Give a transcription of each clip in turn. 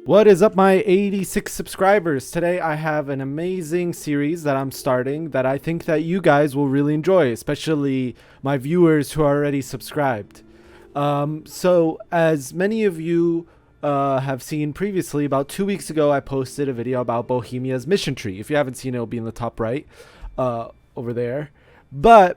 What is up, my 86 subscribers? Today I have an amazing series that I'm starting that I think that you guys will really enjoy, especially my viewers who are already subscribed. So as many of you have seen previously, about 2 weeks ago I posted a video about Bohemia's mission tree. If you haven't seen it, it'll be in the top right over there. But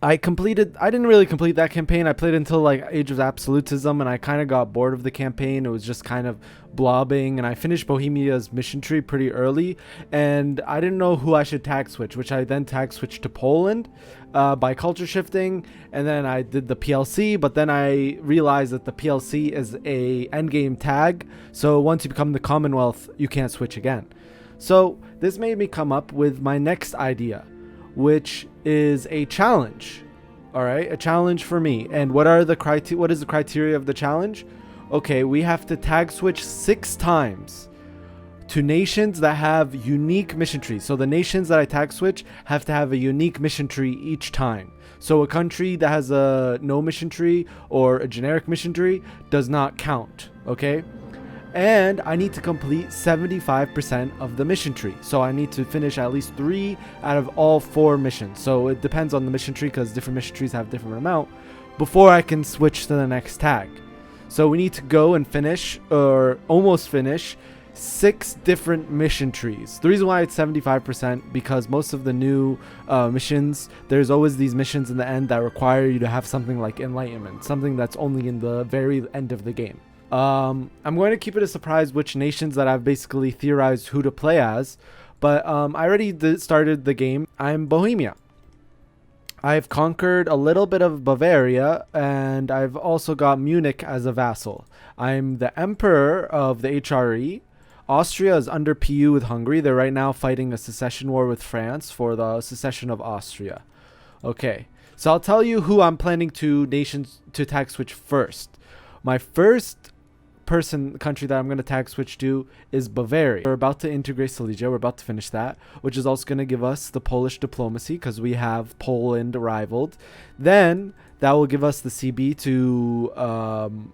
I didn't really complete that campaign. I played until like Age of Absolutism and I kind of got bored of the campaign. It was just kind of blobbing, and I finished Bohemia's mission tree pretty early, and I didn't know who I should tag switch, which I then tag switched to Poland by culture shifting, and then I did the PLC, but then I realized that the PLC is a endgame tag, so once you become the Commonwealth, you can't switch again. So this made me come up with my next idea, which is a challenge. All right, a challenge for me. And what is the criteria of the challenge? Okay, we have to tag switch 6 times to nations that have unique mission trees. So the nations that I tag switch have to have a unique mission tree each time. So a country that has a no mission tree or a generic mission tree does not count. Okay, and I need to complete 75% of the mission tree. So I need to finish at least 3 out of all 4 missions. So it depends on the mission tree, because different mission trees have different amount, before I can switch to the next tag. So we need to go and finish, or almost finish, 6 different mission trees. The reason why it's 75%, because most of the new missions, there's always these missions in the end that require you to have something like enlightenment, something that's only in the very end of the game. I'm going to keep it a surprise which nations that I've basically theorized who to play as, but I already started the game. I'm Bohemia. I've conquered a little bit of Bavaria, and I've also got Munich as a vassal. I'm the emperor of the HRE. Austria is under PU with Hungary. They're right now fighting a secession war with France for the secession of Austria. Okay, so I'll tell you who I'm planning to tag switch first. My first country that I'm going to tag switch to is Bavaria. We're about to integrate Silesia. We're about to finish that, which is also going to give us the Polish diplomacy, because we have Poland rivaled. Then that will give us the CB to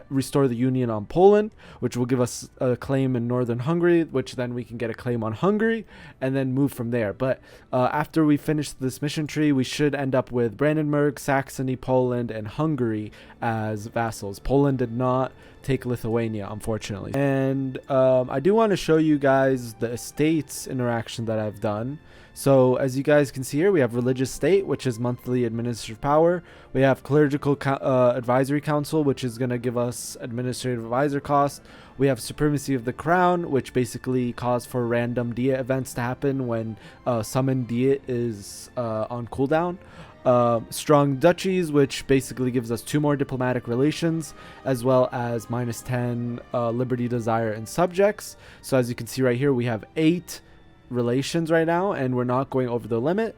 restore the union on Poland, which will give us a claim in northern Hungary, which then we can get a claim on Hungary and then move from there. But after we finish this mission tree, we should end up with Brandenburg, Saxony, Poland, and Hungary as vassals. Poland did not take Lithuania, unfortunately. And I do want to show you guys the estates interaction that I've done. So as you guys can see here, we have religious state, which is monthly administrative power. We have clerical advisory council, which is going to give us administrative advisor cost. We have supremacy of the crown, which basically calls for random diet events to happen when summoned diet is on cooldown. Strong duchies, which basically gives us 2 more diplomatic relations, as well as -10 liberty, desire, and subjects. So as you can see right here, we have 8 relations right now, and we're not going over the limit.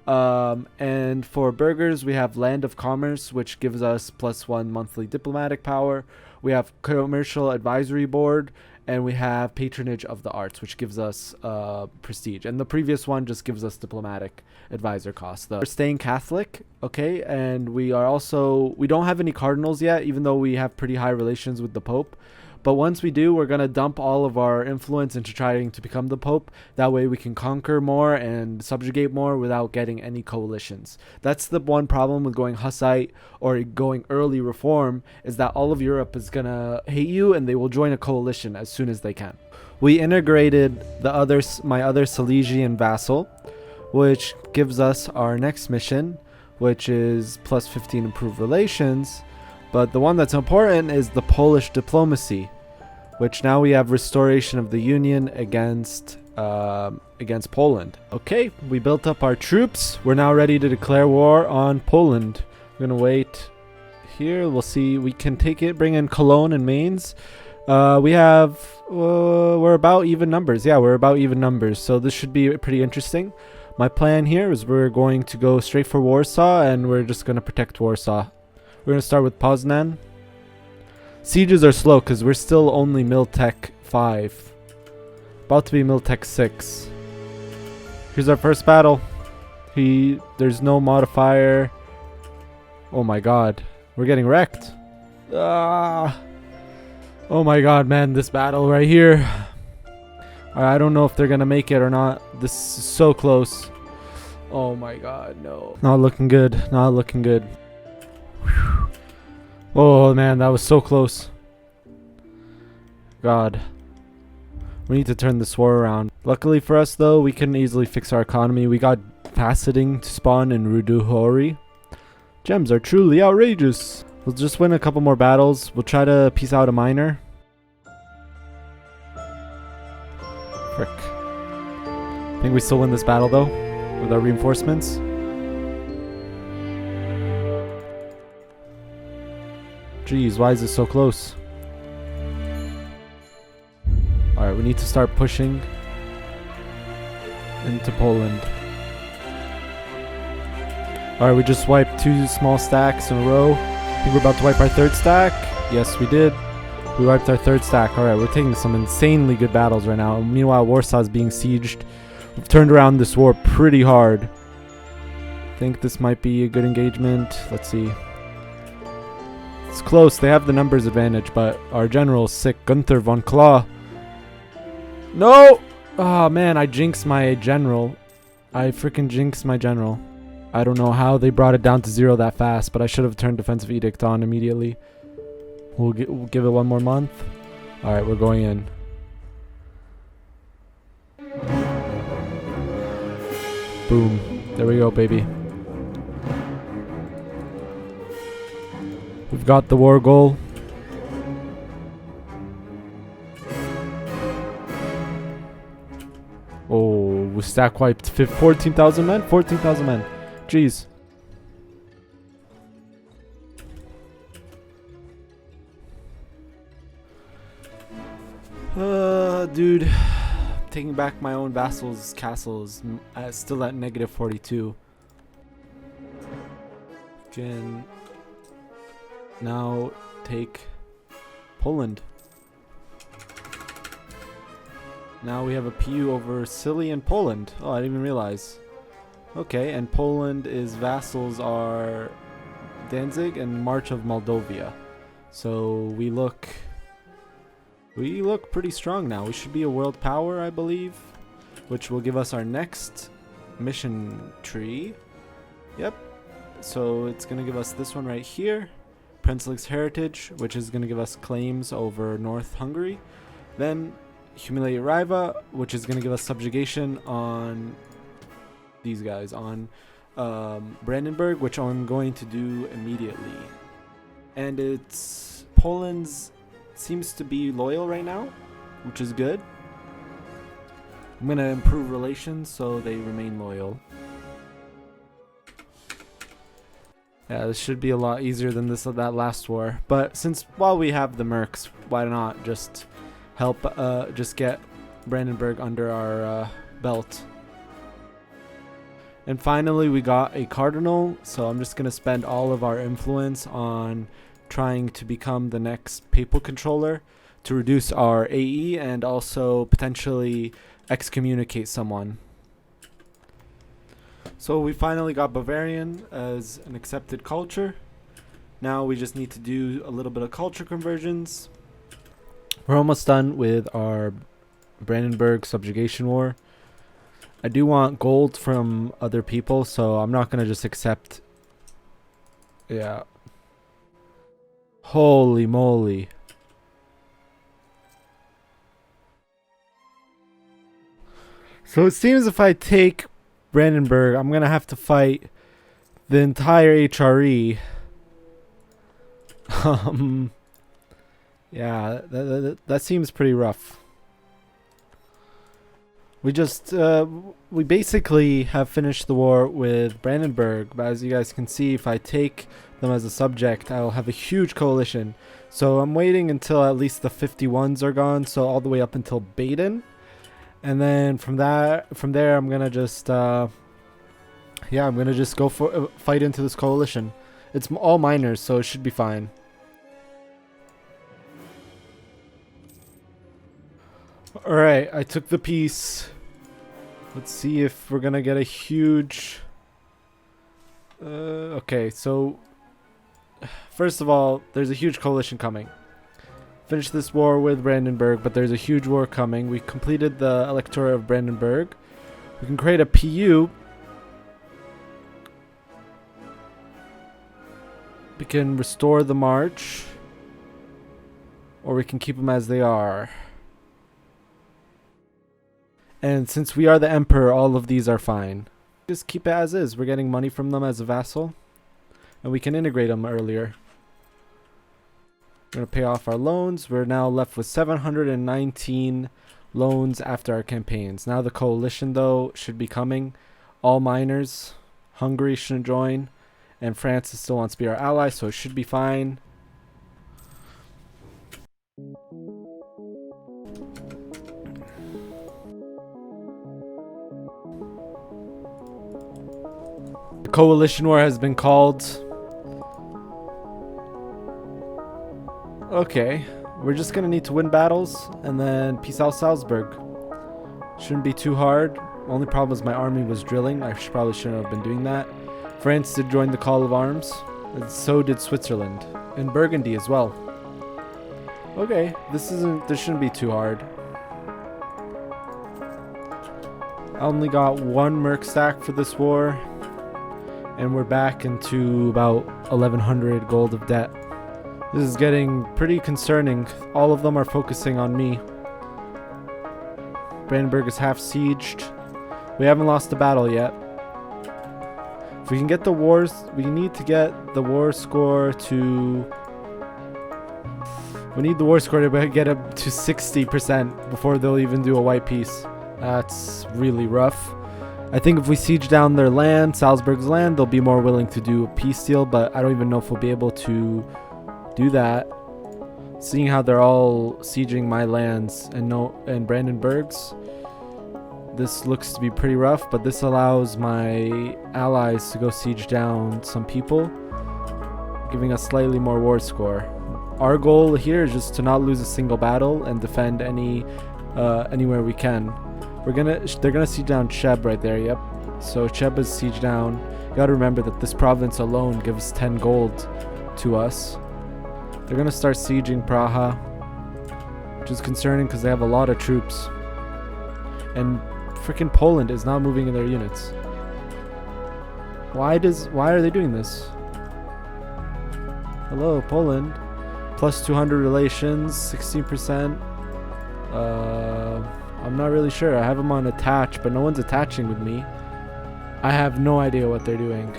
And for burghers, we have land of commerce, which gives us +1 monthly diplomatic power. We have commercial advisory board, and we have patronage of the arts, which gives us prestige. And the previous one just gives us diplomatic advisor costs. We're staying Catholic, okay, and we don't have any cardinals yet, even though we have pretty high relations with the Pope. But once we do, we're going to dump all of our influence into trying to become the Pope. That way we can conquer more and subjugate more without getting any coalitions. That's the one problem with going Hussite or going early reform, is that all of Europe is going to hate you and they will join a coalition as soon as they can. We integrated my other Silesian vassal, which gives us our next mission, which is +15 improved relations. But the one that's important is the Polish diplomacy, which now we have restoration of the union against Poland. Okay, we built up our troops. We're now ready to declare war on Poland. We're gonna wait here. We'll see. We can take it, bring in Cologne and Mainz. We're about even numbers. Yeah, we're about even numbers. So this should be pretty interesting. My plan here is we're going to go straight for Warsaw, and we're just going to protect Warsaw. We're going to start with Poznan. Sieges are slow because we're still only Miltech 5. About to be Miltech 6. Here's our first battle. There's no modifier. Oh my god. We're getting wrecked. Ah. Oh my god, man, this battle right here. I don't know if they're gonna make it or not. This is so close. Oh my god, no. Not looking good. Not looking good. Whew. Oh man, that was so close. God. We need to turn this war around. Luckily for us though, we can easily fix our economy. We got faceting to spawn in Ruduhori. Gems are truly outrageous. We'll just win a couple more battles. We'll try to piece out a miner. Frick. I think we still win this battle though, with our reinforcements. Jeez, why is this so close? Alright, we need to start pushing into Poland. Alright, we just wiped 2 small stacks in a row. I think we're about to wipe our 3rd stack. Yes, we did. We wiped our 3rd stack. Alright, we're taking some insanely good battles right now. Meanwhile, Warsaw is being sieged. We've turned around this war pretty hard. I think this might be a good engagement. Let's see. It's close. They have the numbers advantage, but our general is sick. Gunther von Klaw. No! Oh, man, I jinxed my general. I freaking jinxed my general. I don't know how they brought it down to 0 that fast, but I should have turned Defensive Edict on immediately. We'll give it 1 more month. Alright, we're going in. Boom. There we go, baby. We've got the war goal. Oh, we stack wiped 14,000 men? 14,000 men. Jeez. Dude. Taking back my own vassal's castles. Still at negative 42. Can now take Poland. Now we have a PU over Scilly and Poland. Oh, I didn't even realize. Okay, and Poland is vassals are Danzig and March of Moldavia. So we look pretty strong now. We should be a world power, I believe, which will give us our next mission tree. Yep. So it's going to give us this one right here. Princelig's Heritage, which is going to give us claims over North Hungary. Then Humiliate Riva, which is going to give us subjugation on these guys, on Brandenburg, which I'm going to do immediately. And it's Poland's seems to be loyal right now, which is good. I'm going to improve relations so they remain loyal. Yeah, this should be a lot easier than that last war. But since while we have the mercs, why not just help just get Brandenburg under our belt. And finally we got a cardinal, so I'm just going to spend all of our influence on trying to become the next papal controller to reduce our AE and also potentially excommunicate someone. So we finally got Bavarian as an accepted culture. Now we just need to do a little bit of culture conversions. We're almost done with our Brandenburg subjugation war. I do want gold from other people, so I'm not going to just accept. Yeah. Holy moly. So it seems if I take Brandenburg, I'm going to have to fight the entire HRE. Yeah, that seems pretty rough. We basically have finished the war with Brandenburg, but as you guys can see, if I take them as a subject, I'll have a huge coalition. So I'm waiting until at least the 51s are gone, so all the way up until Baden. And then from there, I'm gonna just, I'm gonna just go for fight into this coalition. It's all miners, so it should be fine. All right, I took the piece. Let's see if we're gonna get a huge. Okay, so first of all, there's a huge coalition coming. Finish this war with Brandenburg, but there's a huge war coming. We completed the electorate of Brandenburg. We can create a PU. We can restore the march. Or we can keep them as they are. And since we are the emperor, all of these are fine. Just keep it as is. We're getting money from them as a vassal. And we can integrate them earlier. We're going to pay off our loans. We're now left with 719 loans after our campaigns. Now the coalition, though, should be coming. All minors. Hungary shouldn't join. And France still wants to be our ally, so it should be fine. The coalition war has been called. Okay, we're just gonna need to win battles and then peace out Salzburg. Shouldn't be too hard. Only problem is my army was drilling. I probably shouldn't have been doing that. France did join the call of arms, and so did Switzerland and Burgundy as well. Okay, this shouldn't be too hard. I only got one merc stack for this war, and we're back into about 1100 gold of debt. This is getting pretty concerning. All of them are focusing on me. Brandenburg is half sieged. We haven't lost a battle yet. If we can get the wars, we need to get the war score to... We need the war score to get up to 60% before they'll even do a white peace. That's really rough. I think if we siege down their land, Salzburg's land, they'll be more willing to do a peace deal, but I don't even know if we'll be able to do that. Seeing how they're all sieging my lands and Brandenburg's, this looks to be pretty rough, but this allows my allies to go siege down some people, giving us slightly more war score. Our goal here is just to not lose a single battle and defend anywhere we can. They're gonna siege down Cheb right there. Yep. So Cheb is siege down. You gotta remember that this province alone gives 10 gold to us. They're gonna start sieging Praha, which is concerning because they have a lot of troops. And freaking Poland is not moving in their units. Why are they doing this? Hello, Poland. Plus 200 relations, 16%. I'm not really sure. I have them on attach, but no one's attaching with me. I have no idea what they're doing.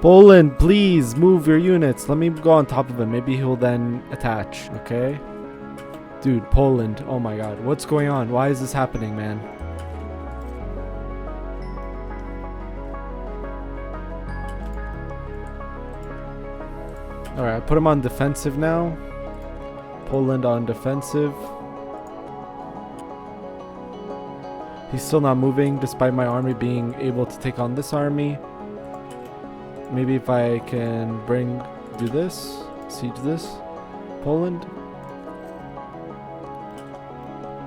Poland, please move your units. Let me go on top of him. Maybe he'll then attach, okay? Dude, Poland. Oh my god. What's going on? Why is this happening, man? Alright, I put him on defensive now. Poland on defensive. He's still not moving despite my army being able to take on this army. Maybe if I can do this, siege this, Poland.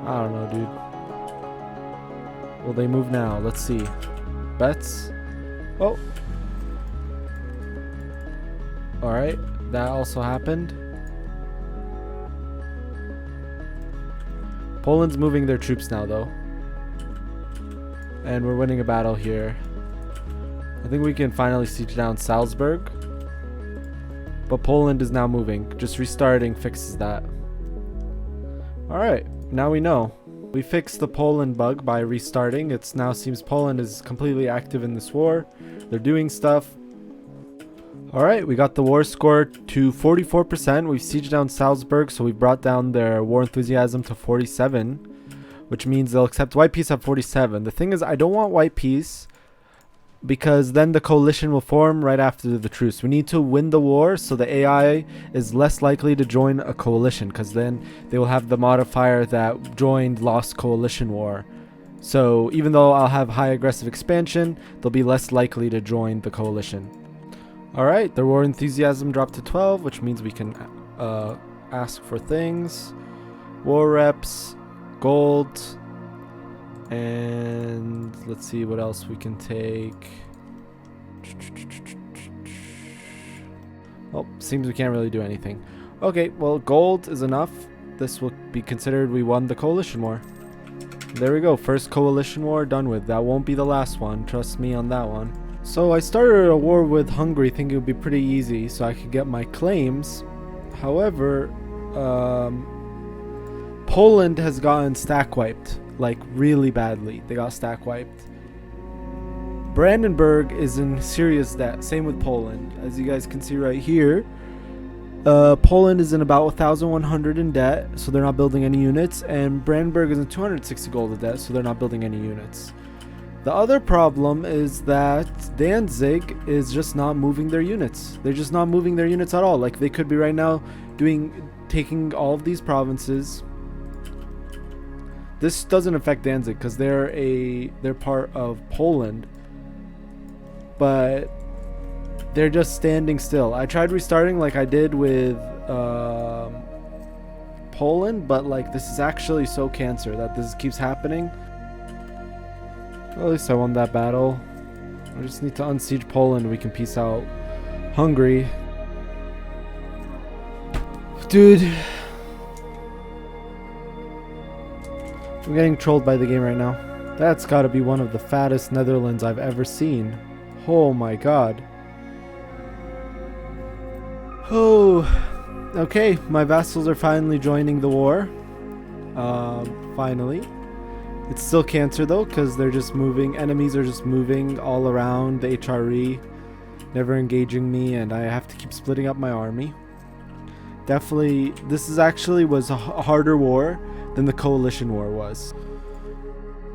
I don't know, dude. Will they move now? Let's see. Bets. Oh. Alright, that also happened. Poland's moving their troops now, though. And we're winning a battle here. I think we can finally siege down Salzburg. But Poland is now moving. Just restarting fixes that. Alright, now we know. We fixed the Poland bug by restarting. It now seems Poland is completely active in this war. They're doing stuff. Alright, we got the war score to 44%. We've sieged down Salzburg, so we brought down their war enthusiasm to 47. Which means they'll accept white peace at 47. The thing is, I don't want white peace because then the coalition will form right after the truce. We need to win the war so the AI is less likely to join a coalition because then they will have the modifier that joined lost coalition war. So even though I'll have high aggressive expansion, they'll be less likely to join the coalition. Alright, their war enthusiasm dropped to 12, which means we can ask for things. War reps. Gold, and let's see what else we can take. Oh, seems we can't really do anything. Okay, well, gold is enough. This will be considered we won the coalition war. There we go, first coalition war done with. That won't be the last one, trust me on that one. So I started a war with Hungary thinking it would be pretty easy so I could get my claims. However, Poland has gotten stack wiped, like really badly. They got stack wiped. Brandenburg is in serious debt, same with Poland. As you guys can see right here, Poland is in about 1,100 in debt, so they're not building any units, and Brandenburg is in 260 gold in debt, so they're not building any units. The other problem is that Danzig is just not moving their units. They're just not moving their units at all. Like, they could be right now taking all of these provinces. This doesn't affect Danzig because they're part of Poland, but they're just standing still. I tried restarting like I did with Poland, but like this is actually so cancer that this keeps happening. Well, at least I won that battle. I just need to unsiege Poland. We can peace out Hungary. Dude. I'm getting trolled by the game right now. That's gotta be one of the fattest Netherlands I've ever seen. Oh my god. Oh. Okay, my vassals are finally joining the war. Finally. It's still cancer though, because they're just moving. Enemies are just moving all around the HRE, never engaging me, and I have to keep splitting up my army. Definitely, this is actually was a harder war than the coalition war was.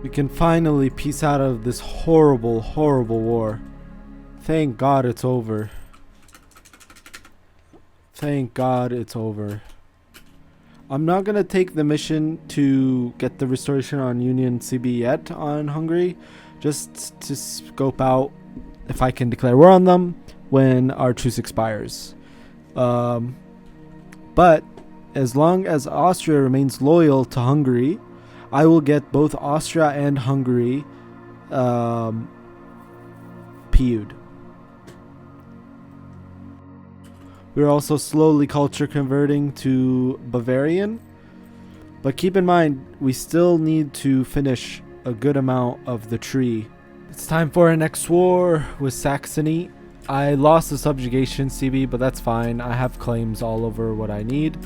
We can finally peace out of this horrible, horrible war. Thank God it's over. Thank God it's over. I'm not going to take the mission to get the restoration on Union CB yet on Hungary. Just to scope out if I can declare war on them when our truce expires. But as long as Austria remains loyal to Hungary, I will get both Austria and Hungary PU'd. We're also slowly culture converting to Bavarian. But keep in mind, we still need to finish a good amount of the tree. It's time for our next war with Saxony. I lost the subjugation CB, but that's fine. I have claims all over what I need.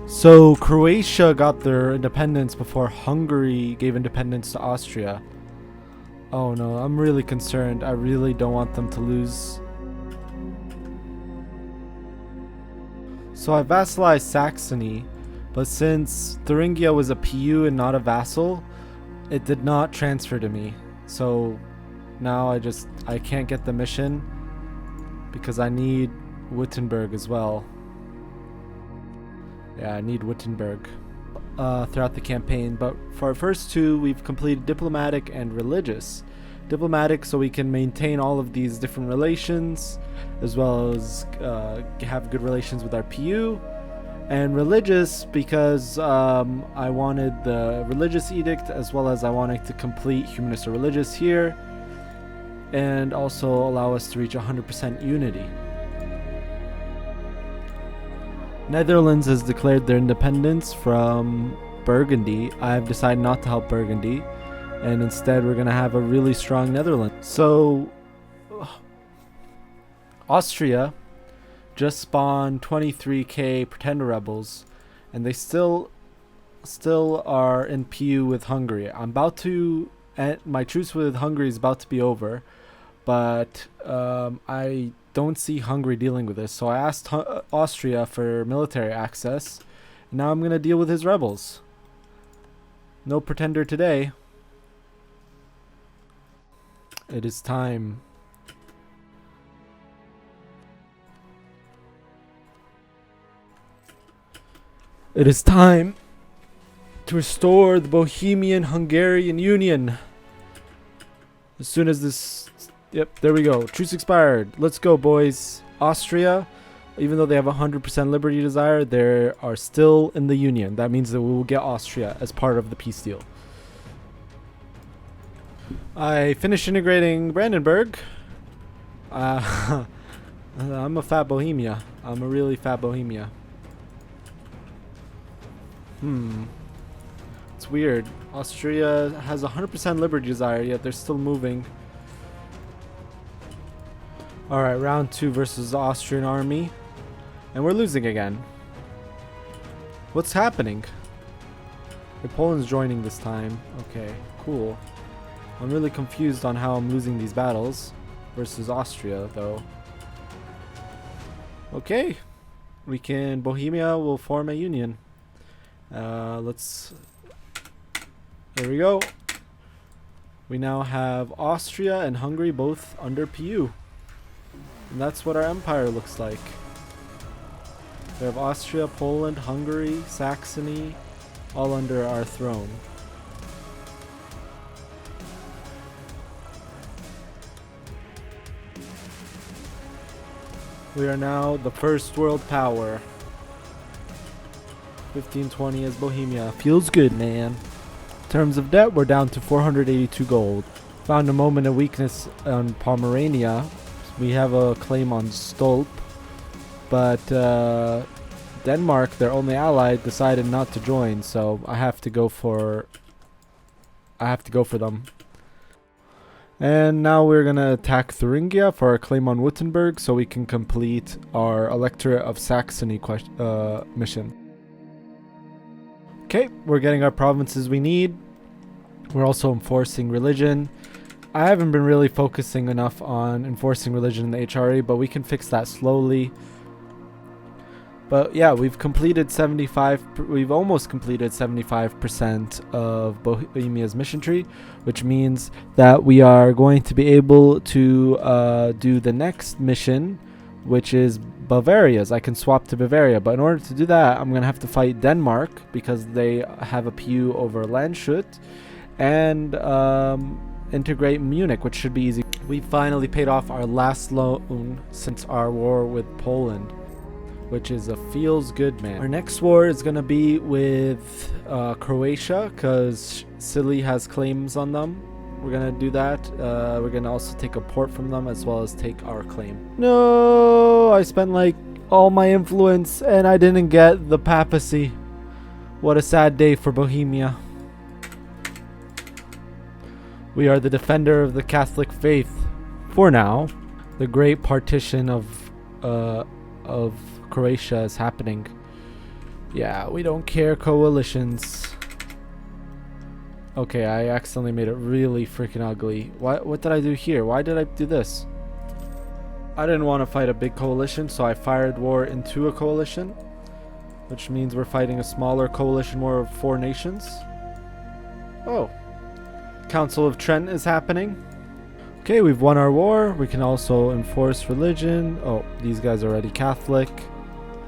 So Croatia got their independence before Hungary gave independence to Austria. Oh no, I'm really concerned. I really don't want them to lose. So I vassalized Saxony, but since Thuringia was a PU and not a vassal, it did not transfer to me. So now I can't get the mission because I need Wittenberg as well. Yeah, I need Wittenberg throughout the campaign. But for our first two, we've completed diplomatic and religious. Diplomatic so we can maintain all of these different relations, as well as have good relations with our PU. And religious because I wanted the religious edict, as well as I wanted to complete humanist or religious here, and also allow us to reach 100% unity. Netherlands has declared their independence from Burgundy. I've decided not to help Burgundy, and instead we're going to have a really strong Netherlands. So Austria just spawned 23k pretender rebels, and they still are in PU with Hungary. I'm about to my truce with Hungary is about to be over, but I don't see Hungary dealing with this, so I asked Austria for military access, and now I'm gonna deal with his rebels. No pretender today. It is time. It is time to restore the Bohemian Hungarian Union. As soon as this... Yep, there we go. Truce expired. Let's go, boys. Austria, even though they have 100% liberty desire, they are still in the Union. That means that we will get Austria as part of the peace deal. I finished integrating Brandenburg. I'm a fat Bohemia. I'm a really fat Bohemia. It's weird. Austria has 100% liberty desire, yet they're still moving. Alright, round 2 versus the Austrian army. And we're losing again. What's happening? Okay, Poland's joining this time. Okay, cool. I'm really confused on how I'm losing these battles versus Austria, though. Okay. Bohemia will form a union. There we go. We now have Austria and Hungary both under PU. And that's what our empire looks like. We have Austria, Poland, Hungary, Saxony, all under our throne. We are now the first world power. 1520 as Bohemia. Feels good, man. In terms of debt, we're down to 482 gold. Found a moment of weakness on Pomerania. We have a claim on Stolp. But Denmark, their only ally, decided not to join, so I have to go for them. And now we're gonna attack Thuringia for our claim on Württemberg, so we can complete our Electorate of Saxony mission. Okay, we're getting our provinces we need. We're also enforcing religion. I haven't been really focusing enough on enforcing religion in the HRA, but we can fix that slowly. But yeah, we've almost completed 75% of Bohemia's mission tree, which means that we are going to be able to do the next mission, which is Bavaria's. I can swap to Bavaria, but in order to do that, I'm going to have to fight Denmark because they have a PU over Landshut, and integrate Munich, which should be easy. We finally paid off our last loan since our war with Poland, which is a feels good, man. Our next war is going to be with Croatia because Silly has claims on them. We're going to do that. We're going to also take a port from them as well as take our claim. No, I spent like all my influence and I didn't get the papacy. What a sad day for Bohemia. We are the defender of the Catholic faith. For now, the great partition of Croatia is happening. Yeah, we don't care, coalitions. Okay, I accidentally made it really freaking ugly. What did I do here? Why did I do this? I didn't want to fight a big coalition, so I fired war into a coalition, which means we're fighting a smaller coalition war of 4 nations. Oh. Council of Trent is happening. Okay, we've won our war. We can also enforce religion. Oh, these guys are already Catholic.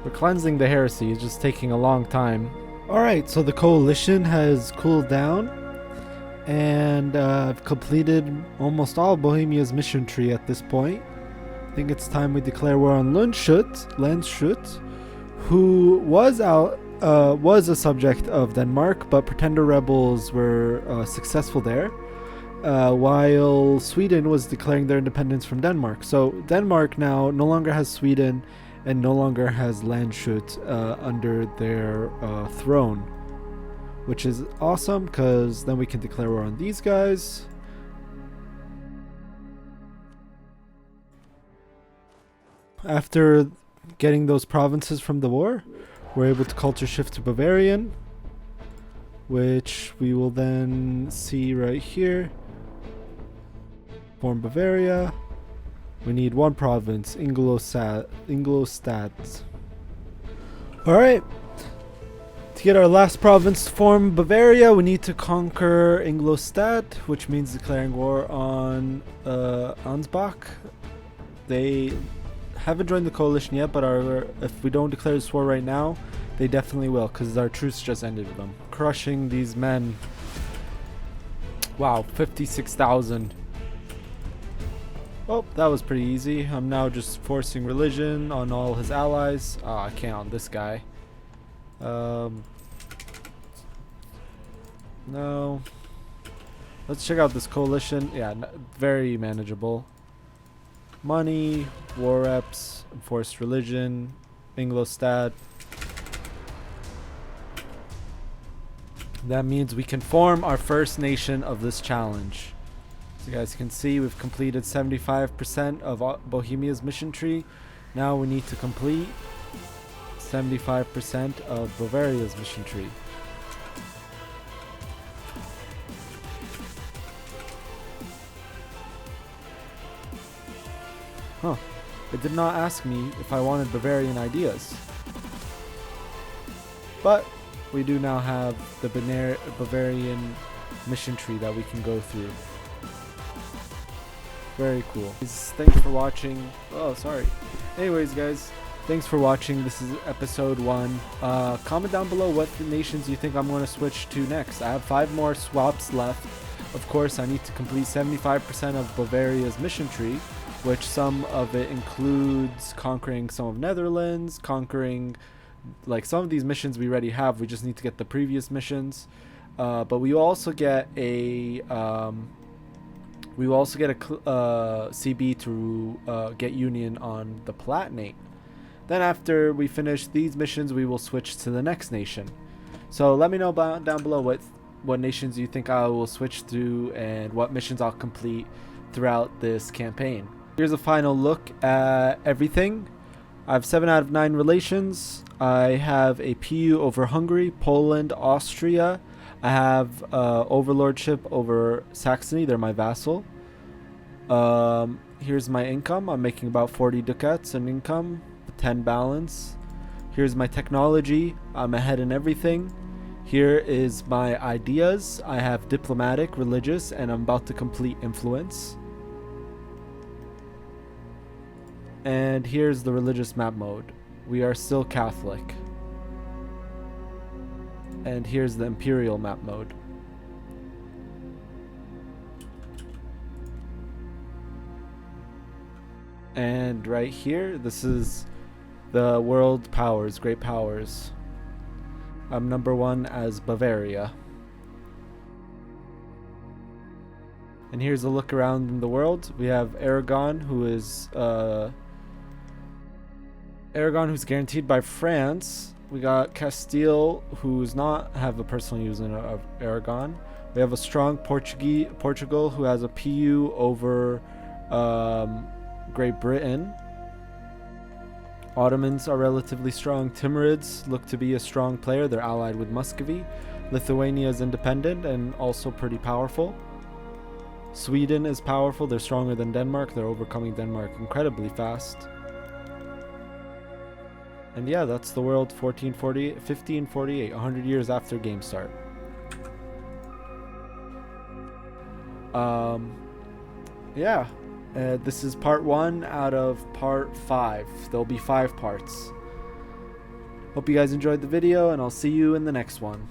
We're cleansing the heresy. It's just taking a long time. Alright, so the coalition has cooled down. And I've completed almost all of Bohemia's mission tree at this point. I think it's time we declare war on Landshut, who was a subject of Denmark, but pretender rebels were successful there, while Sweden was declaring their independence from Denmark. So Denmark now no longer has Sweden and no longer has Landshut under their throne, which is awesome because then we can declare war on these guys. After getting those provinces from the war, we're able to culture shift to Bavarian, which we will then see right here. Form Bavaria. We need 1 province, Ingolstadt. Alright. To get our last province to form Bavaria, we need to conquer Ingolstadt, which means declaring war on Ansbach. They haven't joined the coalition yet, but if we don't declare this war right now, they definitely will, because our truce just ended with them. Crushing these men. Wow, 56,000. Oh, that was pretty easy. I'm now just forcing religion on all his allies. Oh, I can't on this guy. No. Let's check out this coalition. Yeah, very manageable. money, war reps, enforced religion, Inglostad. That means we can form our first nation of this challenge. As you guys can see, we've completed 75% of Bohemia's mission tree. Now we need to complete 75% of Bavaria's mission tree. Huh. It did not ask me if I wanted Bavarian ideas. But we do now have the Bavarian mission tree that we can go through. Very cool. Thanks for watching. Oh, sorry. Anyways, guys, thanks for watching. This is episode 1. Comment down below what nations you think I'm going to switch to next. I have 5 more swaps left. Of course, I need to complete 75% of Bavaria's mission tree, which some of it includes conquering some of Netherlands, conquering, like, some of these missions we already have. We just need to get the previous missions. But we also get a CB to get Union on the Palatinate. Then after we finish these missions, we will switch to the next nation. So let me know down below what nations you think I will switch to and what missions I'll complete throughout this campaign. Here's a final look at everything. I have 7 out of 9 relations. I have a PU over Hungary, Poland, Austria. I have overlordship over Saxony. They're my vassal. Here's my income. I'm making about 40 ducats in income, 10 balance. Here's my technology. I'm ahead in everything. Here is my ideas. I have diplomatic, religious, and I'm about to complete influence. And here's the religious map mode. We are still Catholic. And here's the imperial map mode. And right here, this is the world powers, great powers. I'm number 1 as Bavaria. And here's a look around in the world. We have Aragon, who's guaranteed by France. We got Castile, who's not have a personal use of Aragon. We have a strong Portugal, who has a PU over Great Britain. Ottomans are relatively strong. Timurids look to be a strong player. They're allied with Muscovy. Lithuania is independent and also pretty powerful. Sweden is powerful. They're stronger than Denmark. They're overcoming Denmark incredibly fast. And yeah, that's the world 1548, 100 years after game start. Yeah, this is part 1 out of part 5. There'll be 5 parts. Hope you guys enjoyed the video, and I'll see you in the next one.